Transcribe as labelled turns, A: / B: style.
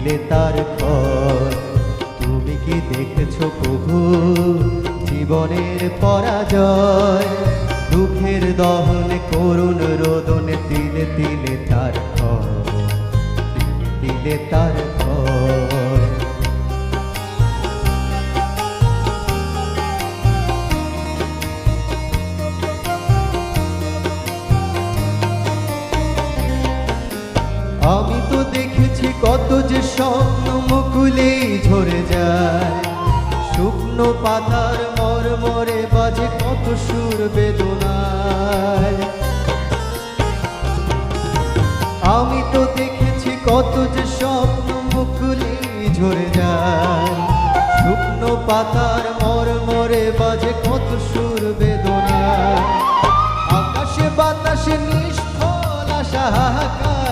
A: দিলে তার ক্ষয়। তুমি কি দেখেছো প্রভু জীবনের পরাজয়? দুঃখের দহনে করুণ রোদনে তিলে তিলে তার ক্ষয়, দিলে তার ক্ষয়। আমি তো দেখেছি কত যে স্বপ্ন মুকুলেই ঝরে যায়, শুকনো পাতার মরমরে বাজে কত সুর বেদনায়। আমি তো দেখেছি কত যে স্বপ্ন মুকুলেই ঝরে যায়, শুকনো পাতার মরমরে বাজে কত সুর বেদনায়। আকাশে বাতাসে নিষ্ফল আশা হাহাকার।